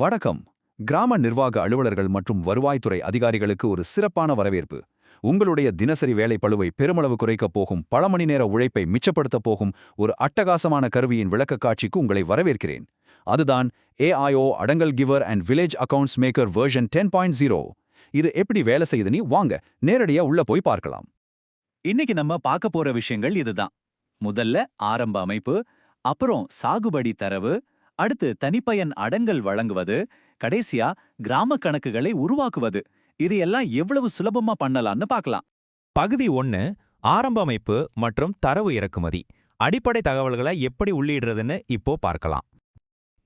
வணக்கம். கிராம நிர்வாக அலுவலர்கள் மற்றும் வருவாய்த்துறை அதிகாரிகளுக்கு ஒரு சிறப்பான வரவேற்பு. உங்களுடைய தினசரி வேலை பளுவை பெருமளவு குறைக்கப் போகும், பல மணி நேர உழைப்பை மிச்சப்படுத்தப் போகும் ஒரு அட்டகாசமான கருவியின் விளக்கக்காட்சிக்கு உங்களை வரவேற்கிறேன். அதுதான் AIO அடங்கல் giver and village accounts maker version 10.0. இது எப்படி வேலை செய்யுதுன்னு வாங்க நேரடியா உள்ள போய் பார்க்கலாம். இன்னைக்கு நம்ம பார்க்க போற விஷயங்கள் இதுதான். முதல்ல ஆரம்ப அமைப்பு, அப்புறம் சாகுபடி தரவு, அடுத்து தனிப்பயன் அடங்கல் வழங்குவது, கடைசியா கிராம கணக்குகளை உருவாக்குவது. இது எல்லாம் எவ்வளவு சுலபமா பண்ணலாம்னு பார்க்கலாம். பகுதி 1 ஆரம்ப அமைப்பு மற்றும் தரவு இறக்குமதி. அடிப்படை தகவல்களை எப்படி உள்ளிடுறதுன்னு இப்போ பார்க்கலாம்.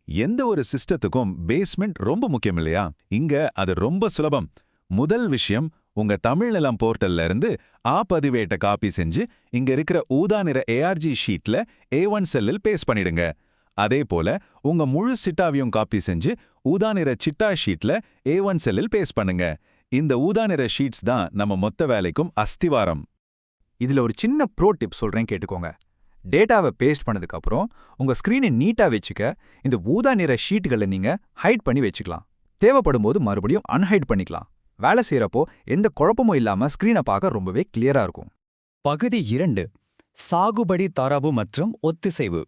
எந்த ஒரு சிஸ்டத்துக்கும் பேஸ்மெண்ட் ரொம்ப முக்கியம் இல்லையா? இங்க அது ரொம்ப சுலபம். முதல் விஷயம், உங்க தமிழ் நிலம் போர்ட்டல்ல இருந்து பதிவேட்டை காப்பி செஞ்சு இங்க இருக்கிற ஊதா நிற ARG ஷீட்ல A1 செல்லில் பேஸ்ட் பண்ணிடுங்க. அதே போல உங்க முழு சிட்டாவையும் காப்பி செஞ்சு ஊதா நிற சிட்டா ஷீட்ல A1 செல்லில் பேஸ்ட் பண்ணுங்க. இந்த ஊதா நிற ஷீட்ஸ் தான் நம்ம மொத்த வேலைக்கும் அஸ்திவாரம். இதுல ஒரு சின்ன ப்ரோ டிப் சொல்றேன், கேட்டுக்கோங்க. டேட்டாவை பேஸ்ட் பண்ணதுக்கு அப்புறம் உங்க ஸ்கிரீனை நீட்டா வச்சுக்க இந்த ஊதா நிற ஷீட்டுகளை நீங்க ஹைட் பண்ணி வச்சுக்கலாம். தேவைப்படும் போது மறுபடியும் அன்ஹைட் பண்ணிக்கலாம். வேலை செய்யறப்போ எந்த குழப்பமும் இல்லாம ஸ்கிரீனை பார்க்க ரொம்பவே கிளியரா இருக்கும். பகுதி 2 சாகுபடி தரவு மற்றும் ஒத்திசைவு.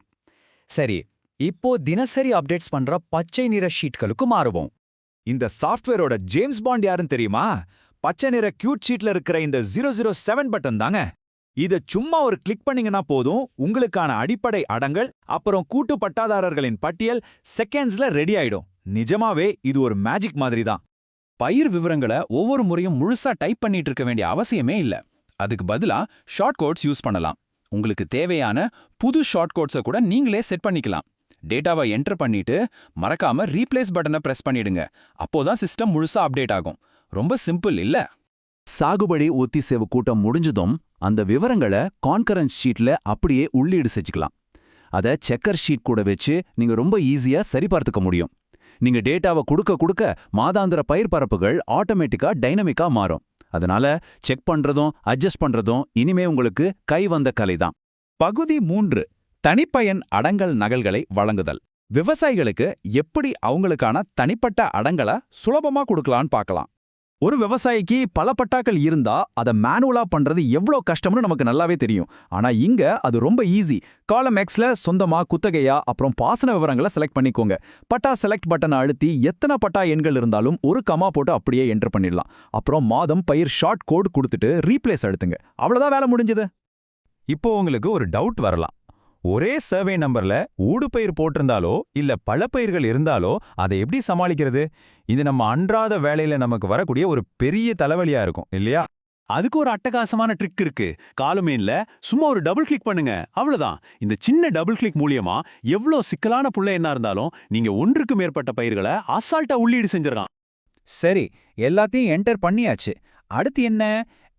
சரி, இப்போ தினசரி அப்டேட்ஸ் பண்ற பச்சை நிற ஷீட்களுக்கு மாறுவோம். இந்த சாஃப்ட்வேரோட ஜேம்ஸ் பாண்ட் யாருன்னு தெரியுமா? பச்சை நிற கியூட் ஷீட்ல இருக்கிற இந்த 007 பட்டன் தாங்க. இத சும்மா ஒரு கிளிக் பண்ணீங்கன்னா போதும், உங்களுக்கான அடிப்படை அடங்கல் அப்புறம் கூட்டு பட்டாதாரர்களின் பட்டியல் செகண்ட்ஸ்ல ரெடி ஆயிடும். நிஜமாவே இது ஒரு மேஜிக் மாதிரி தான். பயிர் விவரங்களை ஒவ்வொரு முறையும் முழுசா டைப் பண்ணிட்டு இருக்க வேண்டிய அவசியமே இல்ல. அதுக்கு பதிலா ஷார்ட் கோட்ஸ் யூஸ் பண்ணலாம். உங்களுக்கு தேவையான புது ஷார்ட் கோட்ஸை கூட நீங்களே செட் பண்ணிக்கலாம். டேட்டாவை என்டர் பண்ணிட்டு மறக்காம ரீப்ளேஸ் பட்டனை பிரஸ் பண்ணிடுங்க. அப்போதான் சிஸ்டம் முழுசா அப்டேட் ஆகும். ரொம்ப சிம்பிள் இல்ல? சாகுபடி ஒத்திசைவு கூட்டம் முடிஞ்சதும் அந்த விவரங்களை கான்கரன்ஸ் ஷீட்ல அப்படியே உள்ளீடு செஞ்சுக்கலாம். அதை செக்கர் ஷீட் கூட வச்சு நீங்க ரொம்ப ஈஸியா சரிபார்த்துக்க முடியும். நீங்க டேட்டாவை கொடுக்க மாதாந்திர பயிர் பரப்புகள் ஆட்டோமேட்டிக்கா டைனமிக்கா மாறும். அதனால செக் பண்றதும் அட்ஜஸ்ட் பண்றதும் இனிமே உங்களுக்கு கை வந்த கலைதான். பகுதி 3 தனிப்பயன் அடங்கல் நகல்களை வழங்குதல். விவசாயிகளுக்கு எப்படி அவங்களுக்கான தனிப்பட்ட அடங்கலை சுலபமா கொடுக்கலான்னு பார்க்கலாம். ஒரு விவசாயிக்கு பல பட்டாக்கள் இருந்தா அதை மேனுவலா பண்றது எவ்வளோ கஷ்டம்னு நமக்கு நல்லாவே தெரியும். ஆனா இங்க அது ரொம்ப ஈஸி. காலம் எக்ஸ்ல சொந்தமா குத்தகையா அப்புறம் பாசன விவரங்களை செலக்ட் பண்ணிக்கோங்க. பட்டா செலக்ட் பட்டனை அழுத்தி எத்தனை பட்டா எண்கள் இருந்தாலும் ஒரு கமா போட்டு அப்படியே என்டர் பண்ணிடலாம். அப்புறம் மாதம் பயிர் ஷார்ட் கோட் கொடுத்துட்டு ரீப்ளேஸ் அழுத்துங்க. அவ்வளவுதான் வேலை முடிஞ்சது. இப்போ உங்களுக்கு ஒரு டவுட் வரலாம். ஒரே சர்வே நம்பர்ல ஊடுபயிர் போட்டிருந்தாலோ இல்ல பல பயிர்கள் இருந்தாலோ அதை எப்படி சமாளிக்கிறது? இது நம்ம அன்றாட வேலையில நமக்கு வரக்கூடிய ஒரு பெரிய தலைவலியா இருக்கும் இல்லையா? அதுக்கு ஒரு அட்டகாசமான ட்ரிக் இருக்கு. காலுமேன்ல சும்மா ஒரு டபுள் கிளிக் பண்ணுங்க, அவ்வளவுதான். இந்த சின்ன டபுள் கிளிக் மூலியமா எவ்வளோ சிக்கலான புள்ள என்ன இருந்தாலும் நீங்க ஒன்றுக்கு மேற்பட்ட பயிர்களை அசால்ட்டா உள்ளீடு செஞ்சிடலாம். சரி, எல்லாத்தையும் என்டர் பண்ணியாச்சு. அடுத்து என்ன?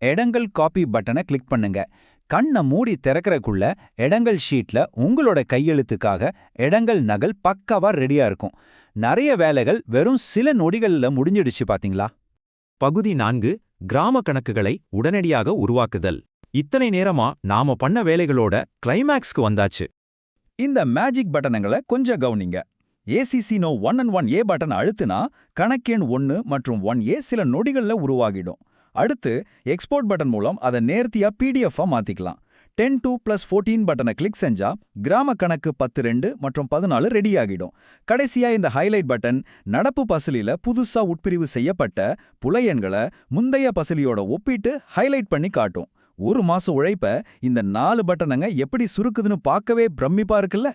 எடங்கல் காப்பி பட்டனை கிளிக் பண்ணுங்க. கண்ணை மூடி திறக்கறக்குள்ள எடங்கல் ஷீட்ல உங்களோட கையெழுத்துக்காக எடங்கல் நகல் பக்காவா ரெடியா இருக்கும். நிறைய வேலைகள் வெறும் சில நொடிகள்ல முடிஞ்சிடுச்சு பாத்தீங்களா? பகுதி 4 கிராம கணக்குகளை உடனடியாக உருவாக்குதல். இத்தனை நேரமா நாம பண்ண வேலைகளோட கிளைமேக்ஸ்க்கு வந்தாச்சு. இந்த மேஜிக் பட்டனங்களை கொஞ்சம் கவனிங்க. ACC-No 1 and 1A பட்டன் அழுத்துனா கணக்கெண் 1 மற்றும் 1A சில நொடிகள்ல உருவாகிடும். அடுத்து எக்ஸ்போர்ட் பட்டன் மூலம் அதை நேர்த்தியா PDF-ஆ மாத்திக்கலாம். 10:2+14 பட்டனை கிளிக் செஞ்சா கிராம கணக்கு 10.2 மற்றும் 14 ரெடி ஆகிடும். கடைசியா இந்த ஹைலைட் பட்டன் நடப்பு பசலில புதுசா உட்பிரிவு செய்யப்பட்ட புலையன்களை முந்தைய பசலியோட ஒப்பிட்டு ஹைலைட் பண்ணி காட்டும். ஒரு மாச உழைப்ப இந்த 4 பட்டனங்க எப்படி சுருக்குதுன்னு பார்க்கவே பிரமிப்பா இருக்குல்ல?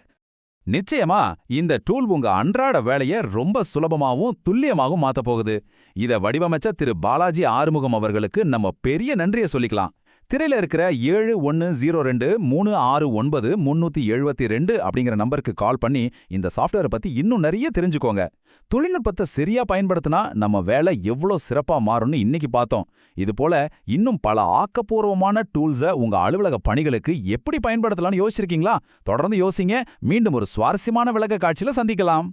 நிச்சயமா இந்த டூல் உங்க அன்றாட வேலையை ரொம்ப சுலபமாவும் துல்லியமாகவும் மாத்த போகுது. இத வடிவமைச்ச திரு பாலாஜி ஆறுமுகம் அவர்களுக்கு நம்ம பெரிய நன்றியை சொல்லிக்கலாம். திரையில இருக்கிற 7102369372 அப்படிங்கிற நம்பருக்கு கால் பண்ணி இந்த சாஃப்ட்வேரை பத்தி இன்னும் நிறைய தெரிஞ்சுக்கோங்க. தொழில்நுட்பத்தை சரியா பயன்படுத்தினா நம்ம வேலை எவ்வளோ சிறப்பா மாறும்னு இன்னைக்கு பார்த்தோம். இது போல இன்னும் பல ஆக்கப்பூர்வமான டூல்ஸை உங்க அலுவலக பணிகளுக்கு எப்படி பயன்படுத்தலாம்னு யோசிச்சிருக்கீங்களா? தொடர்ந்து யோசிங்க. மீண்டும் ஒரு சுவாரஸ்யமான விளக்க காட்சியில சந்திக்கலாம்.